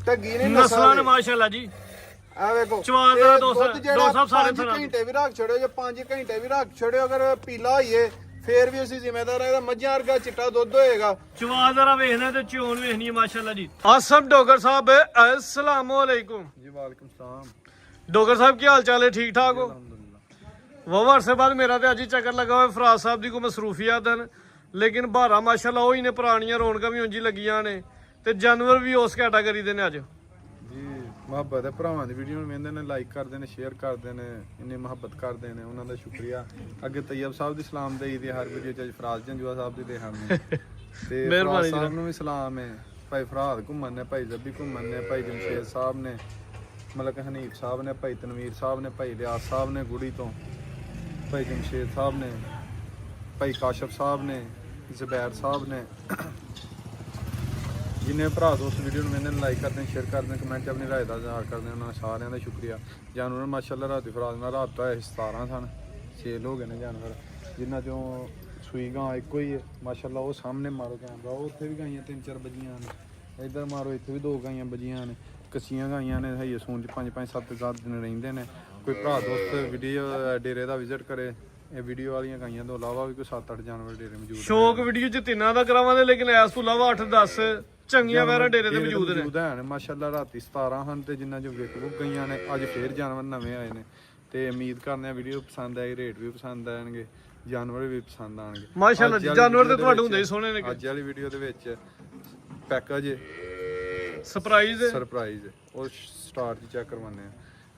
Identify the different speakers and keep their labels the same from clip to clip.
Speaker 1: ਢੱਗੀ ਨਹੀਂ
Speaker 2: ਨਸਲਾਂ ਨੇ ਮਾਸ਼ਾਅੱਲਾ ਜੀ।
Speaker 1: ਆ ਵੇਖੋ
Speaker 2: ਚਵਾਲ ਦਾ ਦੋ ਸਾਹਿਬ ਸਾਰੇ
Speaker 1: 5 ਘੰਟੇ ਵੀ ਰੱਖ ਛੜਿਓ, ਜੇ 5 ਘੰਟੇ ਵੀ ਰੱਖ ਛੜਿਓ, ਅਗਰ ਪੀਲਾ ਹੋਈਏ ਫੇਰ ਵੀ ਅਸੀਂ ਜ਼ਿੰਮੇਦਾਰ ਇਹਦਾ ਮੱਝਾਂ ਵਰਗਾ ਚਿੱਟਾ ਦੁੱਧ ਹੋਏਗਾ।
Speaker 2: ਚਵਾਲ ਦਾ ਵੇਖਣਾ ਤੇ ਚੋਣ ਵੇਖਣੀ ਹੈ ਮਾਸ਼ਾਅੱਲਾ ਜੀ। ਆਸਮ ਡੋਗਰ ਸਾਹਿਬ अस्सलाम वालेकुम
Speaker 1: ਜੀ ਵਾਲੇਕੁਮ ਸਲਾਮ।
Speaker 2: ਡੋਗਰ ਸਾਹਿਬ ਕੀ ਹਾਲ ਚਾਲ ਹੈ? ਠੀਕ ਠਾਕ ਹੋ? ਵਾਹ ਅਰਸੇ ਬਾਅਦ ਮੇਰਾ ਤੇ ਅੱਜ ਹੀ ਚੱਕਰ ਲੱਗਾ ਹੋਇਆ। ਫਰਾਜ਼ ਸਾਹਿਬ ਦੀ ਕੋਈ ਮਸਰੂਫੀਅਤ ਹਨ, ਲੇਕਿਨ ਬਾਰਾ ਮਾਸ਼ਾਅੱਲਾ ਉਹ ਹੀ ਨੇ, ਪੁਰਾਣੀਆਂ ਰੌਣਕਾਂ ਵੀ ਉਂਝ ਹੀ ਲੱਗੀਆਂ ਨੇ ਤੇ ਜਾਨਵਰ ਵੀ ਉਸ ਕੈਟਾਗਰੀ ਦੇ ਨੇ। ਅੱਜ
Speaker 1: ਜੀ ਮੁਹੱਬਤ ਹੈ, ਭਰਾਵਾਂ ਦੀ ਵੀਡੀਓ ਨੂੰ ਵੇਖਦੇ ਨੇ, ਲਾਈਕ ਕਰਦੇ ਨੇ, ਸ਼ੇਅਰ ਕਰਦੇ ਨੇ, ਇੰਨੀ ਮੁਹੱਬਤ ਕਰਦੇ ਨੇ, ਉਹਨਾਂ ਦਾ ਸ਼ੁਕਰੀਆ। ਅੱਗੇ ਤੈਯਬ ਸਾਹਿਬ ਦੀ ਸਲਾਮਦੇਹੀ ਦੀ ਹਰ ਵੀਡੀਓ 'ਚ ਫਰਾਜ਼ ਜੰਜੂਆ ਸਾਹਿਬ ਦੀ ਦੇ ਹਨ ਤੇ ਫਰਾਜ਼ ਸਾਹਿਬ ਨੂੰ ਵੀ ਸਲਾਮ ਹੈ। ਭਾਈ ਫਰਾਦ ਘੁੰਮਣ ਨੇ, ਭਾਈ ਜ਼ੱਬੀ ਘੁੰਮਣ ਨੇ, ਭਾਈ ਜਮਸ਼ੇਦ ਸਾਹਿਬ ਨੇ, ਮਲਕ ਹਨੀਫ ਸਾਹਿਬ ਨੇ, ਭਾਈ ਤਨਵੀਰ ਸਾਹਿਬ ਨੇ, ਭਾਈ ਲਿਆਸ ਸਾਹਿਬ ਨੇ ਗੁੜੀ ਤੋਂ, ਭਾਈ ਜਮਸ਼ੇਦ ਸਾਹਿਬ ਨੇ, ਭਾਈ ਕਾਸ਼ਫ ਸਾਹਿਬ ਨੇ, ਜ਼ਬੈਰ ਸਾਹਿਬ ਨੇ। ਜਿੰਨੇ ਭਰਾ ਦੋਸਤ ਵੀਡੀਓ ਨੂੰ ਮੈंने ਲਾਈਕ ਕਰਦੇ ਨੇ, ਸ਼ੇਅਰ ਕਰਦੇ ਨੇ, ਕਮੈਂਟ ਆਪਣੀ ਰਾਏ ਦਾ ਇਜ਼ਹਾਰ ਕਰਦੇ ਨੇ, ਉਹਨਾਂ ਸਾਰਿਆਂ ਦਾ ਸ਼ੁਕਰੀਆ। ਜਾਨਵਰ ਮਾਸ਼ਾਅੱਲਾ ਰਾਤੀ ਫਰਾਜ਼ ਨਾਲ ਰਾਬਤਾ ਹੋਇਆ 17 ਸਨ, 6 ਹੋ ਗਏ ਨੇ ਜਾਨਵਰ, ਜਿਨ੍ਹਾਂ ਚੋਂ ਸੂਈ ਗਾਂ ਇੱਕੋ ਹੀ ਹੈ ਮਾਸ਼ਾਅੱਲਾ। ਉਹ ਸਾਹਮਣੇ ਮਾਰੋ ਕੈਮਰਾ, ਉਹ ਉੱਥੇ ਵੀ ਗਾਈਆਂ 3-4 ਬੱਜੀਆਂ ਨੇ, ਇੱਧਰ ਮਾਰੋ ਇੱਥੇ ਵੀ 2 ਗਾਈਆਂ ਬੱਜੀਆਂ ਨੇ, ਕੱਚੀਆਂ ਗਾਈਆਂ ਨੇ, ਹਈਏ ਸੂਣ 'ਚ 5-5 7-7 ਦਿਨ ਰਹਿੰਦੇ ਨੇ। ਕੋਈ ਭਰਾ ਦੋਸਤ ਵੀਡੀਓ ਡੇਰੇ ਦਾ ਵਿਜ਼ਿਟ ਕਰੇ, ਇਹ ਵੀਡੀਓ ਵਾਲੀਆਂ ਗਾਈਆਂ ਤੋਂ ਇਲਾਵਾ ਵੀ ਕੋਈ 7-8 ਜਾਨਵਰ ਡੇਰੇ ਮੌਜੂਦ ਨੇ।
Speaker 2: ਸ਼ੌਕ ਵੀਡੀਓ 'ਚ ਤਿੰਨਾਂ ਦਾ ਕਰਾਵਾਂਗੇ, ਲੇਕਿਨ ਇਸ ਤੋਂ ਇਲਾਵਾ 8-10 ਚੰਗੀਆਂ ਵੈਰਾਂ ਡੇਰੇ ਤੇ ਮੌਜੂਦ ਨੇ
Speaker 1: ਮਾਸ਼ਾਅੱਲਾ। ਰਾਤੀ 17 ਹਨ ਤੇ ਜਿੰਨਾਂ ਜੋ ਵਿਕ ਗਈਆਂ ਨੇ, ਅੱਜ ਫੇਰ ਜਾਨਵਰ ਨਵੇਂ ਆਏ ਨੇ ਤੇ ਉਮੀਦ ਕਰਦੇ ਆ ਵੀਡੀਓ ਪਸੰਦ ਆਏ, ਰੇਟ ਵੀ ਪਸੰਦ ਆਣਗੇ, ਜਾਨਵਰ ਵੀ ਪਸੰਦ ਆਣਗੇ
Speaker 2: ਮਾਸ਼ਾਅੱਲਾ। ਜਾਨਵਰ ਤੇ ਤੁਹਾਡੇ ਹੁੰਦੇ ਹੀ ਸੋਹਣੇ ਨੇ।
Speaker 1: ਅੱਜ ਵਾਲੀ ਵੀਡੀਓ ਦੇ ਵਿੱਚ ਪੈਕੇਜ
Speaker 2: ਸਰਪ੍ਰਾਈਜ਼
Speaker 1: ਉਹ ਸਟਾਰਟ ਚੈੱਕ ਕਰਵਾਉਂਦੇ ਆ।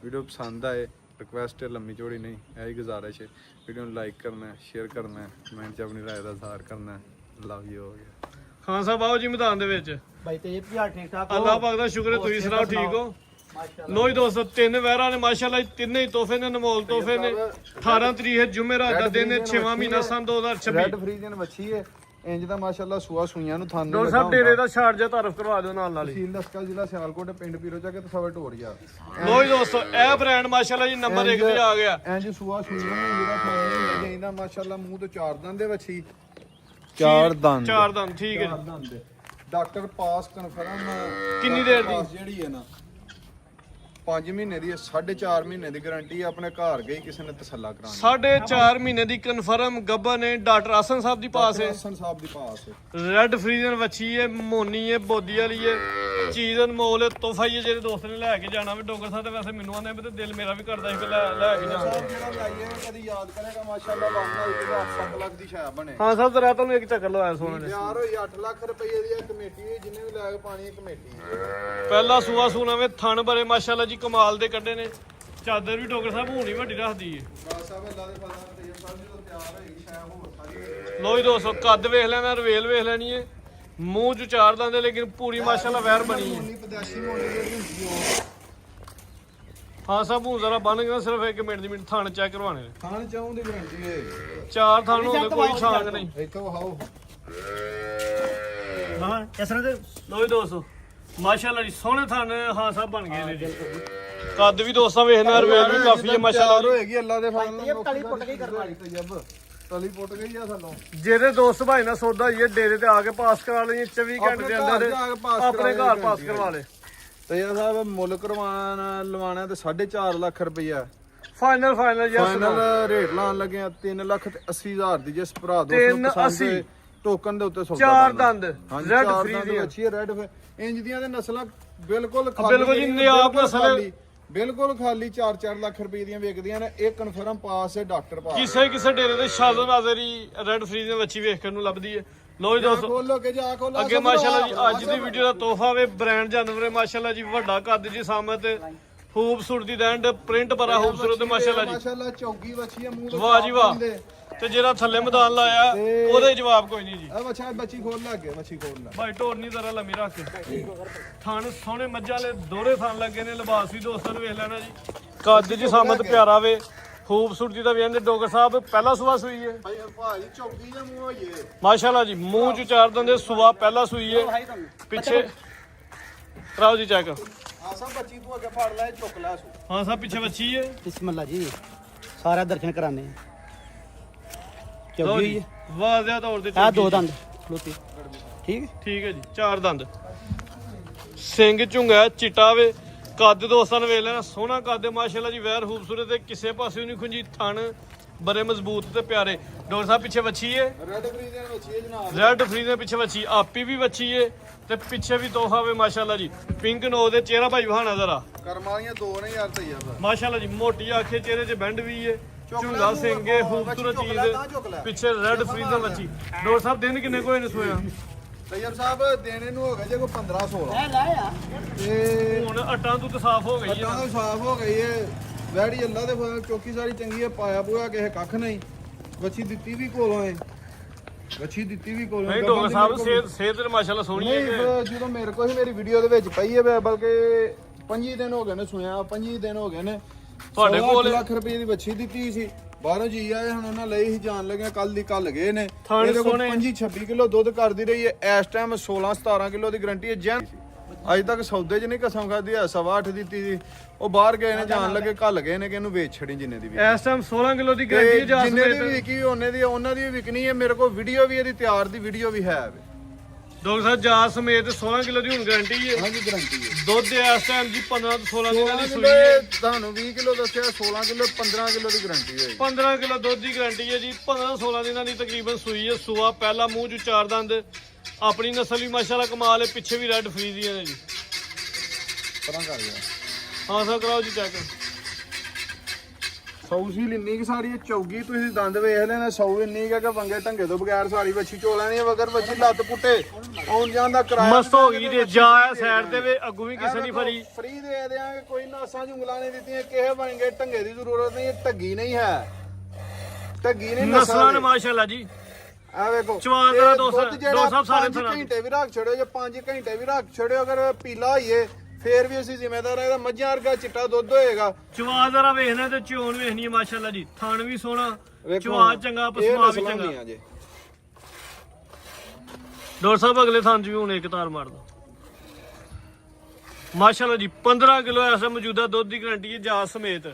Speaker 1: ਵੀਡੀਓ ਪਸੰਦ ਆਏ, ਰਿਕਵੈਸਟ ਹੈ, ਲੰਮੀ ਚੌੜੀ ਨਹੀਂ, ਇਹੀ ਗੁਜ਼ਾਰਿਸ਼ ਹੈ। ਵੀਡੀਓ ਨੂੰ ਲਾਈਕ ਕਰਨਾ, ਸ਼ੇਅਰ ਕਰਨਾ, ਕਮੈਂਟ 'ਚ ਆਪਣੀ ਰਾਏ ਦਾ ਇਜ਼ਹਾਰ ਕਰਨਾ। Love you. ਹੋ ਗਿਆ
Speaker 2: ਖਾਨ ਸਾਹਿਬ ਆਓ ਜੀ ਮੈਦਾਨ ਦੇ ਵਿੱਚ।
Speaker 3: ਭਾਈ ਤੇ ਇਹ ਪਿਆ ਠੀਕ ਠਾਕ
Speaker 2: ਅੱਲਾਹ ਪਾਕ ਦਾ ਸ਼ੁਕਰ ਹੈ, ਤੁਸੀਂ ਸੁਣਾਓ ਠੀਕ ਹੋ? ਲੋ ਜੀ ਦੋਸਤੋ, 3 ਵਹਿਰਾਂ ਨੇ ਮਾਸ਼ਾਅੱਲਾ, ਤਿੰਨੇ ਹੀ ਤੋਹਫੇ ਨੇ, ਅਨਮੋਲ ਤੋਹਫੇ ਨੇ। 18 ਤਰੀਕ ਹੈ ਜੁਮੇਰਾਤ ਦਾ ਦਿਨ ਹੈ, 6ਵਾਂ ਮਹੀਨਾ ਸਨ 2026।
Speaker 1: ਰੈਡ ਫਰੀਜ਼ਨ ਵੱਛੀ ਹੈ, ਇੰਜ ਦਾ ਮਾਸ਼ਾਅੱਲਾ ਸੂਆ ਸੂਈਆਂ ਨੂੰ ਥਾਨ
Speaker 2: ਡਾਕਟਰ ਸਾਹਿਬ ਡੇਰੇ ਦਾ ਛਾੜ ਜਿਹਾ ਤਾਰਫ ਕਰਵਾ ਦਿਓ ਨਾਲ ਨਾਲ ਹੀ।
Speaker 1: ਤਹਿਸੀਲ ਦਸਕਾ ਜ਼ਿਲ੍ਹਾ ਸਿਆਲਕੋਟ, ਪਿੰਡ ਪੀਰੋ ਚੱਕ ਤੇ ਸਵਾ ਢੋਰੀਆ।
Speaker 2: ਲੋ ਜੀ ਦੋਸਤੋ, ਇਹ ਬ੍ਰਾਂਡ ਮਾਸ਼ਾਅੱਲਾ ਜੀ ਨੰਬਰ 1 ਤੇ ਆ ਗਿਆ।
Speaker 1: ਇੰਜ ਸੂਆ ਸੂਈਆਂ ਨੂੰ ਜਿਹੜਾ ਥਾਨ ਨਹੀਂ ਜਾਂਦਾ ਮਾਸ਼ਾਅੱਲਾ। ਮੂੰਹ ਤੋਂ 4 ਦੰਦ ਦੇ ਵੱਛੀ, 4 ਦੰਦ
Speaker 2: ਠੀਕ ਹੈ ਜੀ।
Speaker 1: ਡਾਕਟਰ ਪਾਸ ਕਨਫਰਮ
Speaker 2: ਕਿੰਨੀ ਦੇਰ ਦੀ
Speaker 1: ਜਿਹੜੀ ਹੈ ਨਾ, 5 ਮਹੀਨੇ ਦੀ, 4.5 ਮਹੀਨੇ ਦੀ ਗਾਰੰਟੀ। ਆਪਣੇ ਘਰ ਗਈ ਕਿਸੇ ਨੇ ਤਸੱਲਾ ਕਰਾਉਣਾ।
Speaker 2: 4.5 ਮਹੀਨੇ ਦੀ ਕਨਫਰਮ ਗੱਬਰ ਨੇ। ਡਾਕਟਰ ਆਸਨ ਸਾਹਿਬ ਦੀ ਪਾਸ ਹੈ,
Speaker 1: ਹਸਨ ਸਾਹਿਬ ਦੀ ਪਾਸ ਹੈ।
Speaker 2: ਰੈਡ ਫਰੀਜ਼ਨ ਵੱਛੀ ਹੈ, ਮੋਨੀ ਹੈ, ਬੋਦੀ ਵਾਲੀ ਹੈ, ਚੀਜ਼ ਅਨਮੋਲ ਹੈ, ਤੋਹਫਾ ਹੀ ਹੈ। ਜਿਹੜੇ ਦੋਸਤ ਨੇ ਲੈ ਕੇ ਜਾਣਾ ਵੀ ਡੋਗਰ ਸਾਹਿਬ ਤੇ ਵੈਸੇ ਮੈਨੂੰ ਆਉਂਦੇ ਵੀ ਤੇ ਦਿਲ ਮੇਰਾ ਵੀ ਕਰਦਾ ਸੀ ਕਿ ਲੈ ਕੇ ਜਾਣਾ।
Speaker 1: ਜਿਹੜਾ ਲਾਈਏ ਕਦੀ ਯਾਦ ਕਰੇਗਾ ਮਾਸ਼ਾਅੱਲਾ। ਲਾਉਣਾ ਹੋਈ ਤੇ 8 ਲੱਖ ਦੀ ਸ਼ਾਇ ਬਣੇ।
Speaker 2: ਹਾਂ ਸਾਹਿਬ ਤੇ ਰਾਤ ਨੂੰ ਇੱਕ ਚੱਕਰ ਲਵਾਇਆ ਸੋਹਣੇ ਨੇ।
Speaker 1: ਤਿਆਰ ਹੋਈ 8 ਲੱਖ ਰੁਪਏ ਦੀ ਕਮੇਟੀ, ਜਿੰਨੇ ਵੀ ਲੈ ਕੇ ਪਾਣੀ ਹੈ ਕਮੇਟੀ।
Speaker 2: ਪਹਿਲਾ ਸੂਆ ਸੂਣਾ ਵੇ, ਥਣ ਬਰੇ ਮਾਸ਼ਾਅੱਲਾ ਜੀ ਕਮਾਲ ਦੇ ਕੱਢੇ ਨੇ। ਚਾਦਰ ਵੀ ਡੋਗਰ ਸਾਹਿਬ ਹੋਣੀ ਵੱਡੀ ਰੱਖਦੀ ਏ।
Speaker 1: ਬਾਦ ਸਾਹਿਬ ਅੱਲਾ ਦੇ ਫਜ਼ਲ ਨਾਲ ਤੇਜ ਸਾਹਿਬ ਜਦੋਂ ਤਿਆਰ ਹੋਏਗੀ ਸ਼ਾਇ ਹੋਰ ਸਾਰੀ।
Speaker 2: ਲੋ ਜੀ ਦੋਸਤੋ, ਕੱਦ ਵੇਖ ਲੈਣਾ, ਰਵੇਲ ਵੇਖ ਲੈਣੀ ਏ, ਮੂੰਹ ਚ 4 ਦੰਦ ਲੇਕਿਨ ਪੂਰੀ ਮਾਸ਼ਾਅੱਲਾ ਵੈਰ ਬਣੀ ਏ।
Speaker 1: ਮੋਨੀ ਪਦਾਸ਼ੀ ਮੋਨੀ ਜਿਹੜੀ ਹੁੰਦੀ ਉਹ
Speaker 2: ਹਾਂ ਸਾਹਿਬ ਹੁਣ ਜ਼ਰਾ ਬੰਨ ਗਿਆ, ਸਿਰਫ 1 ਮਿੰਟ ਦੀ ਮਿੰਟ ਥਣ ਚੈੱਕ ਕਰਵਾਣੇ ਨੇ।
Speaker 1: ਖਾਣ ਚਾਹੋਂ ਦੀ ਗਾਰੰਟੀ ਹੈ।
Speaker 2: 4 ਥਣ ਹੋਵੇ, ਕੋਈ ਛਾਂਗ ਨਹੀਂ।
Speaker 1: ਇੱਥੋਂ ਵਹਾਓ
Speaker 3: ਹਾਂ ਇਸ ਤਰ੍ਹਾਂ ਦੇ।
Speaker 2: ਲੋ ਜੀ ਦੋਸਤੋ, ਮਾਸ਼ਾਅੱਲਾ ਜੀ ਸੋਹਣੇ ਥਣ ਹਾਂ ਸਾਹਿਬ ਬਣ ਗਏ ਨੇ ਜੀ। ਕੱਦ ਵੀ ਦੋਸਤਾਂ ਵੇਖਣਾ, ਰਵੇਲ ਵੀ ਕਾਫੀ ਹੈ ਮਾਸ਼ਾਅੱਲਾ।
Speaker 1: ਹੋਏਗੀ ਅੱਲਾ ਦੇ ਫਜ਼ਲ ਨਾਲ।
Speaker 3: ਤਲੀ ਪੁੱਟ ਕੇ ਕਰਵਾਈ
Speaker 1: ਤਲੀ ਪੁੱਟ ਗਈ ਆ ਥੱਲੋਂ।
Speaker 2: ਜਿਹੜੇ ਦੋਸਤ ਭਾਈ ਨਾਲ ਸੌਦਾ ਹੋਈਏ ਡੇਰੇ ਤੇ ਆ ਕੇ ਪਾਸ ਕਰਾ ਲਈ 24 ਘੰਟੇ ਦੇ ਅੰਦਰ, ਆਪਣੇ ਘਰ ਪਾਸ ਕਰਵਾ ਲੇ।
Speaker 1: ਤੇਜਾ ਸਾਹਿਬ ਮੁੱਲ ਲਵਾਣਾ ਤੇ 4.5 ਲੱਖ ਰੁਪਈਆ
Speaker 2: ਫਾਈਨਲ
Speaker 1: ਫਾਈਨਲ ਰੇਟ ਲਾਉਣ ਲੱਗੇ ਆ 3,80,000 ਦੀ। ਜਿਸ ਭਰਾ ਦੋਸਤ ਨੂੰ ਪਸੰਦ ਹੈ ਟੋਕਨ ਦੇ ਉੱਤੇ ਸੌਦਾ।
Speaker 2: 4 ਦੰਦ
Speaker 1: ਰੈਡ ਫਰੀਜ਼ਨ ਅੱਛੀ ਹੈ। ਰੈਡ ਇੰਜ ਦੀਆਂ ਦੇ ਨਸਲਾਂ ਬਿਲਕੁਲ ਖਾਲੀ,
Speaker 2: ਬਿਲਕੁਲ ਜੀ ਨਿਆਬ ਨਸਲ,
Speaker 1: ਬਿਲਕੁਲ ਖਾਲੀ 4-4 ਲੱਖ ਰੁਪਏ ਦੀਆਂ ਵਿਕਦੀਆਂ ਨੇ। ਇਹ ਕਨਫਰਮ ਪਾਸ ਹੈ ਡਾਕਟਰ ਪਾਸ।
Speaker 2: ਕਿਸੇ ਡੇਰੇ ਦੇ ਸ਼ਾਜ਼ੋ ਨਾਜ਼ਰੀ ਰੈਡ ਫਰੀਜ਼ਨ ਵੱਛੀ ਵੇਖਣ ਨੂੰ ਲੱਭਦੀ ਹੈ। ਲੋ ਜੀ ਦੋਸਤੋ,
Speaker 1: ਖੋਲੋ ਕੇ ਜਾ ਖੋਲੋ
Speaker 2: ਅੱਗੇ ਮਾਸ਼ਾਅੱਲਾ ਜੀ ਅੱਜ ਦੀ ਵੀਡੀਓ ਦਾ ਤੋਹਫਾ ਵੇ ਬ੍ਰਾਂਡ ਜਾਨਵਰ ਹੈ ਮਾਸ਼ਾਅੱਲਾ ਜੀ। ਵੱਡਾ ਕੱਦ ਜੀ, ਸਾਮਤ ਖੂਬਸੂਰਤੀ ਦਾ ਐਂਡ ਪ੍ਰਿੰਟ ਬੜਾ ਖੂਬਸੂਰਤ ਮਾਸ਼ਾਅੱਲਾ ਜੀ।
Speaker 1: ਮਾਸ਼ਾਅੱਲਾ ਚੌਗੀ ਵੱਛੀ ਹੈ, ਮੂੰਹ ਤੋਂ
Speaker 2: ਵਾਹ ਜੀ ਵਾਹ। ਤੇ ਜਿਹੜਾ ਥੱਲੇ ਮੈਦਾਨ ਲਾਇਆ ਉਹਦੇ ਜਵਾਬ ਕੋਈ ਨਹੀਂ ਜੀ।
Speaker 1: ਆ ਬੱਚਾ ਬੱਚੀ ਖੋਲ ਲੱਗੇ, ਬੱਚੀ ਖੋਲ ਲੈ
Speaker 2: ਭਾਈ ਢੋਰ ਨਹੀਂ ਜ਼ਰਾ ਲੰਮੀ ਰੱਖ ਕੇ। ਥਣ ਸੋਹਣੇ ਮੱਝਾਂ ਵਾਲੇ ਦੋਹਰੇ ਥਣ ਲੱਗੇ ਨੇ। ਲਿਬਾਸ ਵੀ ਦੋਸਤਾਂ ਨੂੰ ਵੇਖ ਲੈਣਾ ਜੀ। ਕੱਦ ਜੀ ਸਾਮਤ ਪਿਆਰਾ ਵੇ, ਖੂਬਸੂਰਤੀ ਦਾ ਵੀ ਐਂਡ। ਡੋਗਰ ਸਾਹਿਬ ਪਹਿਲਾ ਸੂਆ ਸੂਈ ਹੈ
Speaker 1: ਭਾਈ ਚੌਗੀ ਦਾ ਮੂੰਹ ਹੋਈਏ
Speaker 2: ਮਾਸ਼ਾਅੱਲਾ ਜੀ। ਮੂੰਹ ਚ 4 ਦੰਦ ਦੇ, ਸੂਆ ਪਹਿਲਾ ਸੂਈ ਹੈ। ਪਿੱਛੇ ਕਰਾਓ ਜੀ ਚੈੱਕ।
Speaker 1: ਆ ਸਭ ਬੱਚੀ ਤੂੰ ਅੱਗੇ ਫੜ ਲੈ, ਚੁੱਕ ਲੈ ਸੂ।
Speaker 2: ਹਾਂ ਸਾਹਿਬ ਪਿੱਛੇ ਬੱਚੀ ਹੈ।
Speaker 3: ਬਿਸਮਿਲ੍ਲਾ ਜੀ, ਸਾਰਾ ਦਰਸ਼ਨ ਕਰਾਣੇ
Speaker 2: ਲਓ ਜੀ, ਵਾਜ਼ਿਆ ਤੌਰ ਤੇ
Speaker 3: ਆ 2 ਦੰਦ ਲੋਤੀ। ਠੀਕ
Speaker 2: ਹੈ ਜੀ, 4 ਦੰਦ ਸਿੰਘ ਝੁੰਗਾ ਚਿੱਟਾ ਵੇ ਕੱਦ ਦੋਸਤਾਂ ਨੇ ਵੇਖ ਲੈਣਾ ਸੋਹਣਾ ਕੱਦ ਹੈ ਮਾਸ਼ਾਅੱਲਾ ਜੀ ਵੈਰ ਖੂਬਸੂਰਤ ਤੇ ਕਿਸੇ ਪਾਸੇ ਨਹੀਂ ਖੁੰਜੀ ਥਣ ਬੜੇ ਮਜ਼ਬੂਤ ਤੇ ਪਿਆਰੇ। ਡਾਕਟਰ ਸਾਹਿਬ ਪਿੱਛੇ ਵੱਛੀ ਹੈ
Speaker 1: ਰੈੱਡ ਫਰੀਜ਼ਨ ਬੱਚੀ ਹੈ ਜਨਾਬ।
Speaker 2: ਰੈੱਡ ਫਰੀਜ਼ ਦੇ ਪਿੱਛੇ ਵੱਛੀ ਆਪੀ ਵੀ ਵੱਛੀ ਹੈ ਤੇ ਪਿੱਛੇ ਵੀ ਤੋਹਫਾ ਵੇ ਮਾਸ਼ਾਅੱਲਾ ਜੀ। ਪਿੰਕ ਨੋ ਦੇ ਚਿਹਰਾ ਭਾਈ ਵਹਾਣਾ ਜ਼ਰਾ
Speaker 1: ਕਰਮ ਵਾਲੀਆਂ ਦੋ ਨੇ ਯਾਰ ਤਈਆ ਬਸ।
Speaker 2: ਮਾਸ਼ਾਅੱਲਾ ਜੀ ਮੋਟੀ ਆਖੇ ਚਿਹਰੇ 'ਚ ਬੈਂਡ ਵੀ ਹੈ ਝੁੰਗਾ ਸਿੰਘ ਹੈ ਖੂਬਸੂਰਤ ਚੀਜ਼ ਪਿੱਛੇ ਰੈੱਡ ਫਰੀਜ਼ ਦਾ ਵੱਛੀ। ਡਾਕਟਰ ਸਾਹਿਬ ਦਿਨ ਕਿੰਨੇ ਕੋਈ ਨੇ ਸੋਇਆ
Speaker 1: ਤਈਬ ਸਾਹਿਬ ਦੇਣੇ ਨੂੰ ਹੋ ਗਿਆ ਜੇ ਕੋਈ 15 16
Speaker 3: ਲੈ ਲਾਇਆ
Speaker 1: ਤੇ
Speaker 2: ਹੁਣ ਅੱਟਾਂ ਤੋਂ ਤਾਂ ਸਾਫ਼ ਹੋ ਗਈ ਹੈ
Speaker 1: ਅੱਟਾਂ ਸਾਫ ਹੋ ਗਈ ਹੈ। ਵੈੜੀ ਅੱਲਾ ਦੇ ਫਜ਼ਲ ਚੌਕੀ ਸਾਰੀ ਚੰਗੀ ਹੈ ਪਾਇਆ ਪੂਆ ਕਿਸੇ ਕੱਖ ਨਹੀਂ। ਬੱਚੀ ਦਿੱਤੀ ਵੀ ਕੋਲੋਂ ਹੈ ਬੱਚੀ ਦਿੱਤੀ ਵੀ ਕੋਲੋਂ।
Speaker 2: ਨਹੀਂ ਡਾਕਟਰ ਸਾਹਿਬ ਸਿਹਤ ਤੇ ਮਾਸ਼ਾਅੱਲਾ ਸੋਹਣੀ ਹੈ
Speaker 1: ਨਹੀਂ ਫਿਰ ਜਦੋਂ ਮੇਰੇ ਕੋਲ ਹੀ ਮੇਰੀ ਵੀਡੀਓ ਦੇ ਵਿੱਚ ਪਈ ਹੈ ਬਲਕਿ 25 ਦਿਨ ਹੋ ਗਏ ਨੇ ਸੁਣਿਆ 25 ਦਿਨ ਹੋ ਗਏ ਨੇ।
Speaker 2: ਤੁਹਾਡੇ ਕੋਲ
Speaker 1: 1 ਲੱਖ ਰੁਪਏ ਦੀ ਬੱਚੀ ਦਿੱਤੀ ਸੀ ਬਾਹਰੋਂ ਜੀ ਆਏ ਹੁਣ ਉਹਨਾਂ ਲਈ ਹੀ ਜਾਣ ਲੱਗੇ ਕੱਲ ਦੀ ਕੱਲ ਗਏ ਨੇ।
Speaker 2: ਥਣ
Speaker 1: ਇਹਦੇ ਕੋਲ
Speaker 2: ਸੋਹਣੇ।
Speaker 1: 25-26 ਕਿਲੋ ਦੁੱਧ ਕਰਦੀ ਰਹੀ ਹੈ ਇਸ ਟਾਈਮ 16-17 ਕਿਲੋ ਦੀ ਗਰੰਟੀ ਹੈ ਜੈਨ। ਅੱਜ ਤੱਕ ਸੌਦੇ 'ਚ ਨਹੀਂ ਕਸਮ ਖਾਦੀ ਹੈ 8.5 ਦਿੱਤੀ ਸੀ ਉਹ ਬਾਹਰ ਗਏ ਨੇ ਜਾਣ ਲੱਗੇ ਕੱਲ ਗਏ ਨੇ ਕਿ ਇਹਨੂੰ ਵੇਚ ਛੜੀ ਜਿੰਨੇ ਦੀ ਵੀ।
Speaker 2: ਇਸ ਟਾਈਮ 16 ਕਿਲੋ ਦੀ ਗਰੰਟੀ ਜਾ
Speaker 1: ਜਿੰਨੇ ਦੀ ਵੀ ਵਿਕੀ ਉਹਨਾਂ ਦੀ ਵੀ ਵਿਕਣੀ ਹੈ। ਮੇਰੇ ਕੋਲ ਵੀਡੀਓ ਵੀ ਇਹਦੀ ਤਿਆਰ ਦੀ ਵੀਡੀਓ ਵੀ ਹੈ।
Speaker 2: ਡਾਕਟਰ ਸਾਹਿਬ ਜਾ ਸਮੇਤ 16 ਕਿਲੋ ਦੀ ਹੁਣ ਗਰੰਟੀ ਹੈ।
Speaker 1: ਹਾਂਜੀ ਗਰੰਟੀ ਹੈ।
Speaker 2: ਦੁੱਧ ਇਸ ਟਾਈਮ ਜੀ 15 ਤੋਂ 16 ਦਿਨਾਂ ਦੀ
Speaker 1: 16
Speaker 2: ਸੂਈ ਹੈ।
Speaker 1: ਤੁਹਾਨੂੰ 20 ਕਿਲੋ ਦੱਸਿਆ 16 ਕਿਲੋ 15 ਕਿਲੋ ਦੀ ਗਰੰਟੀ ਹੋਏਗੀ।
Speaker 2: 15 ਕਿਲੋ ਦੁੱਧ ਦੀ ਗਰੰਟੀ ਹੈ ਜੀ 15-16 ਦਿਨਾਂ ਦੀ ਤਕਰੀਬਨ ਸੂਈ ਹੈ। ਸੂਆ ਪਹਿਲਾ ਮੂੰਹ ਚ ਚਾਰ ਦੰਦ ਆਪਣੀ ਨਸਲ ਵੀ ਮਾਸ਼ਾਅੱਲਾ ਕਮਾਲ ਹੈ। ਪਿੱਛੇ ਵੀ ਰੈੱਡ ਫਰੀਜ਼ ਦੀਆਂ ਨੇ ਜੀ।
Speaker 1: ਪਰਾਂ ਕਰ ਗਿਆ
Speaker 2: ਹਾਂ ਸਰ ਕਰਾਓ ਜੀ ਚੈੱਕ।
Speaker 1: ਸੌਸੀ ਲਿੰਨੀ ਕਿ ਸਾਰੀ ਚੌਗੀ ਤੁਸੀਂ ਦੰਦ ਵੇਖ ਲੈਣਾ ਸੌ ਇੰਨੀ ਕਿ ਵੰਗੇ ਢੰਗੇ ਤੋਂ ਬਗੈਰ ਸਾਰੀ ਬੱਚੀ ਚੋਲਾਂ ਨਹੀਂ ਵਗਰ ਬੱਚੀ ਲੱਤ ਪੁੱਟੇ ਆਉਣ ਜਾਣ ਦਾ ਕਿਰਾਇਆ
Speaker 2: ਮਸਤ ਹੋ ਗਈ ਤੇ ਜਾ ਸਾਈਡ ਤੇ ਵੇ ਅੱਗੂ ਵੀ ਕਿਸੇ ਨਹੀਂ ਫਰੀ।
Speaker 1: ਫਰੀ ਦੇ ਦਿਆਂਗੇ ਕੋਈ ਨਾਸਾਂ ਉਂਗਲਾਂ ਨਹੀਂ ਦਿੱਤੀਆਂ ਕਿਸੇ ਬਣਗੇ ਢੰਗੇ ਦੀ ਜ਼ਰੂਰਤ ਨਹੀਂ। ਇਹ ਢੱਗੀ ਨਹੀਂ ਹੈ ਢੱਗੀ ਨਹੀਂ
Speaker 2: ਨਸਲਾਂ ਨੇ ਮਾਸ਼ਾਅੱਲਾ ਜੀ।
Speaker 1: ਆ ਵੇਖੋ
Speaker 2: ਚਵਾਨ ਦਾ ਦੋ ਸਾਹਿਬ ਸਾਰੇ
Speaker 1: 5 ਘੰਟੇ ਵੀ ਰੱਖ ਛੜਿਓ ਜੇ 5 ਘੰਟੇ ਵੀ ਰੱਖ ਛੜਿਓ ਅਗਰ ਪੀਲਾ ਹੋਈਏ ਫੇਰ ਵੀ ਅਸੀਂ ਜ਼ਿੰਮੇਦਾਰ ਹੈ। ਮੱਝਾਂ ਵਰਗਾ ਚਿੱਟਾ ਦੁੱਧ ਹੋਏਗਾ।
Speaker 2: ਚਵਾ ਜ਼ਰਾ ਵੇਖਣਾ ਤੇ ਚੋਣ ਵੇਖਣੀ ਹੈ ਮਾਸ਼ਾਅੱਲਾ ਜੀ। ਥਣ ਵੀ ਸੋਹਣਾ
Speaker 1: ਵੇਖੋ,
Speaker 2: ਚਵਾ ਚੰਗਾ ਪਸਮਾ ਵੀ
Speaker 1: ਨਸਲਾਂ
Speaker 2: ਚੰਗਾ।
Speaker 1: ਦੀਆਂ ਜੇ।
Speaker 2: ਡਾਕਟਰ ਸਾਹਿਬ ਅਗਲੇ ਥਣ 'ਚ ਵੀ ਹੁਣ ਇੱਕ ਤਾਰ ਮਾਰ ਦੋ ਮਾਸ਼ਾਅੱਲਾ ਜੀ। 15 ਕਿਲੋ ਐਸਾ ਮੌਜੂਦਾ ਦੁੱਧ ਦੀ ਗਰੰਟੀ ਹੈ ਜਾ ਸਮੇਤ।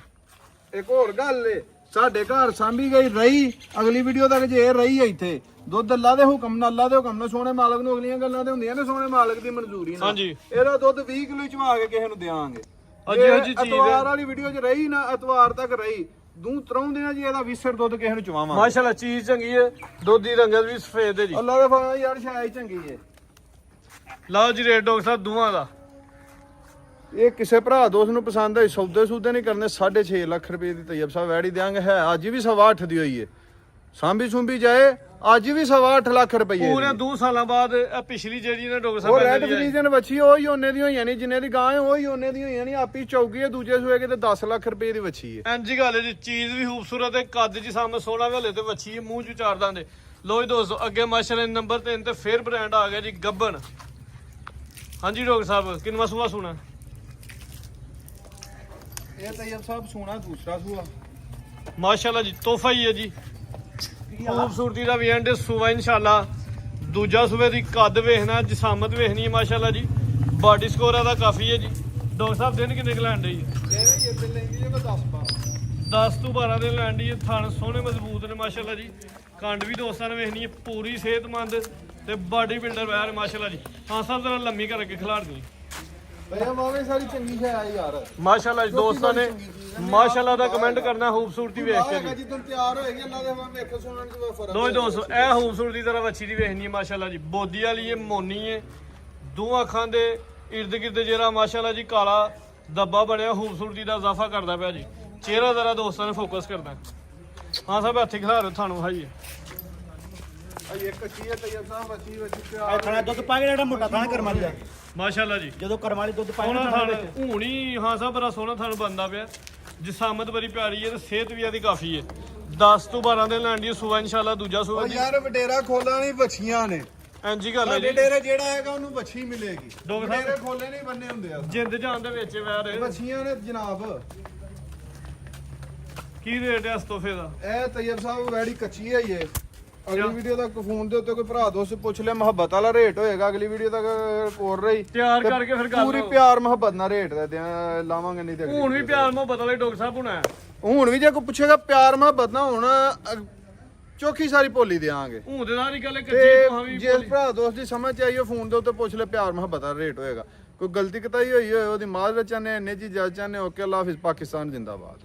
Speaker 1: ਇੱਕ ਹੋਰ ਗੱਲ ਏ ਸਾਡੇ ਘਰ ਸਾਂਭੀ ਗਈ ਰਹੀ ਅਗਲੀ ਵੀਡੀਓ ਤੱਕ ਜੇ ਰਹੀ ਹੈ ਇੱਥੇ ਦੁੱਧ ਅੱਲਾ ਦੇ ਹੁਕਮ ਨਾਲ ਅੱਲਾ ਦੇ ਹੁਕਮ ਨਾਲ ਸੋਹਣੇ ਮਾਲਕ ਨੂੰ ਅਗਲੀਆਂ ਗੱਲਾਂ ਤੇ ਹੁੰਦੀਆਂ ਨੇ ਸੋਹਣੇ ਮਾਲਕ ਦੀ ਮਨਜ਼ੂਰੀ ਨਾਲ।
Speaker 2: ਹਾਂਜੀ
Speaker 1: ਇਹਦਾ ਦੁੱਧ 20 ਕਿਲੋ ਚਵਾ ਕੇ ਕਿਸੇ ਨੂੰ ਦੇਵਾਂਗੇ।
Speaker 2: ਅਜੇ ਜੀ ਚੀਜ਼
Speaker 1: ਅਤਵਾਰ ਵਾਲੀ ਵੀਡੀਓ 'ਚ ਰਹੀ ਨਾ ਐਤਵਾਰ ਤੱਕ ਰਹੀ ਦੂ ਤਰੋਂ ਦਿਨਾਂ ਜੀ ਇਹਦਾ 20 ਦੁੱਧ ਕਿਸੇ ਨੂੰ ਚਵਾਵਾਂਗੇ।
Speaker 2: ਮਾਸ਼ਾਅੱਲਾ ਚੀਜ਼ ਚੰਗੀ ਹੈ। ਦੁੱਧ ਦੀ ਰੰਗਤ ਵੀ ਸਫੇਦ ਹੈ ਜੀ।
Speaker 1: ਅੱਲਾ ਦੇ ਫਜ਼ਲ ਯਾਰ ਸ਼ਾਇਦ ਚੰਗੀ ਏ।
Speaker 2: ਲਓ ਜੀ ਰੇਟ ਡਾਕਟਰ ਸਾਹਿਬ ਦੋਵਾਂ ਦਾ
Speaker 1: ਇਹ ਕਿਸੇ ਭਰਾ ਦੋਸਤ ਨੂੰ ਪਸੰਦ ਆਈ ਸੌਦੇ ਨਹੀਂ ਕਰਨੇ 6.5 ਲੱਖ ਰੁਪਏ ਦੀ ਤੈਯਬ ਸਾਹਿਬ ਵੈੜੀ ਦਿਆਂਗੇ ਹੈ ਅੱਜ ਵੀ 8.25 ਦੀ ਹੋਈ ਏ। ਸਾਂਭੀ ਸੁੰਭੀ ਜਾਏ ਅੱਜ ਵੀ 8.25 ਲੱਖ ਰੁਪਏ
Speaker 2: ਪੂਰੇ 2 ਸਾਲਾਂ ਬਾਅਦ ਇਹ ਪਿਛਲੀ ਜਿਹੜੀ ਨੇ ਡਾਕਟਰ
Speaker 1: ਉਹ
Speaker 2: ਸਾਹਿਬ
Speaker 1: ਰੈਡ ਫਰੀਜ਼ਨ ਵੱਛੀ ਉਹੀ ਉਹਨੇ ਦੀ ਹੋਈਆਂ ਨਹੀਂ ਜਿੰਨੇ ਦੀ ਗਾਂ ਹੈ ਉਹੀ ਉਹਨੇ ਦੀ ਹੋਈਆਂ ਨਹੀਂ ਆਪੀ ਚੌਕੀ ਹੈ ਦੂਜੇ ਸੂਏ ਕਿਤੇ 10 ਲੱਖ ਰੁਪਏ ਦੀ ਵੱਛੀ ਹੈ।
Speaker 2: ਇੰਜੀ ਗੱਲ ਹੈ ਜੀ। ਚੀਜ਼ ਵੀ ਖੂਬਸੂਰਤ ਹੈ ਕੱਦ ਜੀ ਸਾਹਮਣੇ ਸੋਹਣਾ ਵੇਲੇ ਤੇ ਵੱਛੀ ਹੈ ਮੂੰਹ ਚ ਚਾਰ ਦੰਦ। ਲੋ ਜੀ ਦੋਸਤੋ ਅੱਗੇ ਮਾਸ਼ਾਅੱਲਾ ਨੰਬਰ 3 ਤੇ ਫੇਰ ਬ੍ਰਾਂਡ ਆ ਗਿਆ ਜੀ ਗੱਬਨ। ਹਾਂਜੀ ਡਾਕਟਰ ਸਾਹਿਬ ਕਿੰਨਵਾਂ ਸੂਆ ਸੁਣਾ
Speaker 1: ਇਹ ਤੈਯਬ ਸਾਹਿਬ ਸੋਨਾ ਦੂਸਰਾ ਸੂਆ
Speaker 2: ਮਾਸ਼ਾਅੱਲਾ ਜੀ ਤੋਹਫਾ ਹੀ ਹੈ ਜੀ। ਖੂਬਸੂਰਤੀ ਦਾ ਵੀ ਐਂਡ ਸੂਆ ਇਨਸ਼ਾਅੱਲਾ। ਦੂਜਾ ਸੂਏ ਦੀ ਕੱਦ ਵੇਖਣਾ ਜਸਾਮਤ ਵੇਖਣੀ ਹੈ ਮਾਸ਼ਾਅੱਲਾ ਜੀ। ਬਾਡੀ ਸਕੋਰ ਇਹਦਾ ਕਾਫੀ ਹੈ ਜੀ। ਡਾਕਟਰ ਸਾਹਿਬ ਦਿਨ ਕਿੰਨੇ ਲੈਣ ਦੇ ਜੀ?
Speaker 1: ਇਹ ਬਿੱਲ ਲੈਂਦੀ ਜੇ 10
Speaker 2: 10 ਤੋਂ 12 ਦਿਨ ਲੈਣ ਦੀ। ਥਣ ਸੋਹਣੇ ਮਜ਼ਬੂਤ ਨੇ ਮਾਸ਼ਾਅੱਲਾ ਜੀ। ਕੰਡ ਵੀ ਦੋਸਤਾਂ ਨੇ ਵੇਖਣੀ ਹੈ ਪੂਰੀ ਸਿਹਤਮੰਦ ਤੇ ਬਾਡੀ ਬਿਲਡਰ ਵੈਰ ਮਾਸ਼ਾਅੱਲਾ ਜੀ। ਹਾਂ ਸਾਹਿਬ ਜਰਾ ਲੰਮੀ ਕਰਕੇ ਖਿਲਾੜ ਦੀ
Speaker 1: ਭਈਆ ਮਾਵੇ ਸਾਰੀ ਚੰਗੀ ਹੈ ਯਾਰ
Speaker 2: ਮਾਸ਼ਾਅੱਲਾ ਜੀ। ਦੋਸਤਾਂ ਨੇ ਮਾਸ਼ਾਅੱਲਾ ਦਾ ਕਮੈਂਟ ਕਰਨਾ ਖੂਬਸੂਰਤੀ ਵੇਖ ਕੇ ਜੀ।
Speaker 1: ਜਦੋਂ ਤਿਆਰ ਹੋਏਗੀ ਅੱਲਾ ਦੇ ਹਵਾਲੇ ਵੇਖੋ ਸੁਣਨ ਚ ਫਰਕ
Speaker 2: ਦੋਸਤੋ ਦੋਸਤੋ ਇਹ ਖੂਬਸੂਰਤੀ ਤਰ੍ਹਾਂ ਵੱਛੀ ਦੀ ਵੇਖਣੀ ਹੈ ਮਾਸ਼ਾਅੱਲਾ ਜੀ। ਬੋਦੀ ਵਾਲੀ ਹੈ ਮੋਨੀ ਹੈ ਦੋ ਅੱਖਾਂ ਦੇ ਇਰਦ ਗਿਰਦ ਜਿਹੜਾ ਮਾਸ਼ਾਅੱਲਾ ਜੀ ਕਾਲਾ ਦੱਬਾ ਬਣਿਆ ਖੂਬਸੂਰਤੀ ਦਾ ਇਜ਼ਾਫਾ ਕਰਦਾ ਪਿਆ ਜੀ। ਚਿਹਰਾ ਜ਼ਰਾ ਦੋਸਤਾਂ ਨੇ ਫੋਕਸ ਕਰਨਾ। ਹਾਂ ਸਾਹਿਬ ਹੱਥੀ ਖਿਲਾ ਰਹੇ ਤੁਹਾਨੂੰ ਹਾਈ
Speaker 1: ਇਹ ਕੱਚੀ ਹੈ ਤੈਯਬ ਸਾਹਿਬ ਵੱਛੀ
Speaker 3: ਇਹ ਖਾਣਾ ਦੁੱਧ ਪਾ ਕੇ ਜਿਹੜਾ ਮੋਟਾ ਖਾਣਾ ਕਰਮ ਵਾਲੀ ਦਾ
Speaker 2: ਮਾਸ਼ਾਅੱਲਾ ਜੀ।
Speaker 3: ਜਦੋਂ ਕਰਮ ਵਾਲੀ ਦੁੱਧ ਪਾਇਆ
Speaker 2: ਸੋਹਣਾ
Speaker 3: ਨਾ
Speaker 2: ਥਣ ਹੂਣੀ ਹਾਂ ਸਾਹਿਬ ਬੜਾ ਸੋਹਣਾ ਥਣ ਬਣਦਾ ਪਿਆ। ਜਿਸਾਮਤ ਬੜੀ ਪਿਆਰੀ ਹੈ ਤੇ ਸਿਹਤ ਵੀ ਇਹਦੀ ਕਾਫੀ ਹੈ। 10 ਤੋਂ 12 ਦਿਨ ਲੈਣ ਦੀ ਸੂਆ ਇਨਸ਼ਾਅੱਲਾ ਦੂਜਾ ਸੂਆ
Speaker 1: ਉਹ
Speaker 2: ਜੀ।
Speaker 1: ਯਾਰ ਵਡੇਰਾ ਖੋਲਾਂ ਨਹੀਂ ਵੱਛੀਆਂ ਨੇ
Speaker 2: ਇੰਜੀ ਗੱਲ ਹੈ
Speaker 1: ਸਾਡੇ
Speaker 2: ਜੀ।
Speaker 1: ਡੇਰੇ ਜਿਹੜਾ ਹੈਗਾ ਉਹਨੂੰ ਵੱਛੀ ਮਿਲੇਗੀ।
Speaker 2: ਡਾਕਟਰ ਸਾਹਿਬ
Speaker 1: ਵਡੇਰੇ ਖੋਲੇ ਨਹੀਂ ਬੰਨੇ ਹੁੰਦੇ ਆ
Speaker 2: ਜਿੰਦ ਜਾਨ ਦੇ ਵਿੱਚ ਵੈਰ
Speaker 1: ਵੱਛੀਆਂ ਨੇ ਜਨਾਬ।
Speaker 2: ਕੀ ਰੇਟ ਹੈ ਇਸ ਤੋਹਫੇ ਦਾ?
Speaker 1: ਇਹ ਤੈਯਬ ਸਾਹਿਬ ਵੈੜੀ ਕੱਚੀ ਹੈ ਇਹ। ਅਗਲੀ ਵੀਡੀਓ ਤੱਕ ਫੋਨ ਦੇ ਉੱਤੇ ਕੋਈ ਭਰਾ ਦੋਸਤ ਪੁੱਛ ਲਿਆ ਮੁਹੱਬਤ ਵਾਲਾ ਰੇਟ ਹੋਏਗਾ ਅਗਲੀ ਵੀਡੀਓ ਤੱਕ ਕੋਰ ਰਹੀ
Speaker 2: ਤਿਆਰ
Speaker 1: ਤੇ
Speaker 2: ਕਰਕੇ ਫਿਰ ਗੱਲ
Speaker 1: ਪੂਰੀ ਪਿਆਰ ਮੁਹੱਬਤ ਨਾਲ ਰੇਟ ਦੇ ਲਾਵਾਂਗੇ ਨਹੀਂ ਤੇ ਅਗਲੀ
Speaker 2: ਹੁਣ ਵੀ ਪਿਆਰ ਮੁਹੱਬਤ ਵਾਲੇ ਡਾਕਟਰ ਸਾਹਿਬ ਹੋਣਾ।
Speaker 1: ਹੁਣ ਵੀ ਜੇ ਕੋਈ ਪੁੱਛੇਗਾ ਪਿਆਰ ਮੁਹੱਬਤ ਨਾ ਹੁਣ ਚੋਖੀ ਸਾਰੀ ਭੋਲੀ ਦੇਾਂਗੇ।
Speaker 2: ਹੁਣ ਦੇ ਨਾਲ ਹੀ ਗੱਲ ਕੱਚੀ
Speaker 1: ਤੇ
Speaker 2: ਤੁਹਾਂ ਵੀ
Speaker 1: ਜੇ ਭਰਾ ਦੋਸਤ ਦੀ ਸਮਝ ਚ ਆਈ ਉਹ ਫੋਨ ਦੇ ਉੱਤੇ ਪੁੱਛ ਲੈ ਪਿਆਰ ਮੁਹੱਬਤ ਦਾ ਰੇਟ ਹੋਏਗਾ। ਕੋਈ ਗਲਤੀ ਕਤਾਈ ਹੋਈ ਹੋਏ ਉਹਦੀ ਮਾਜ਼ਰਤ ਚਾਹੁੰਦੇ, ਇੰਨੇ ਚੀਜ਼ਾਂ ਚਾਹੁੰਦੇ। ਓਕੇ, ਅੱਲਾ ਹਾਫਿਜ਼, ਪਾਕਿਸਤਾਨ ਜਿੰਦਾਬਾਦ।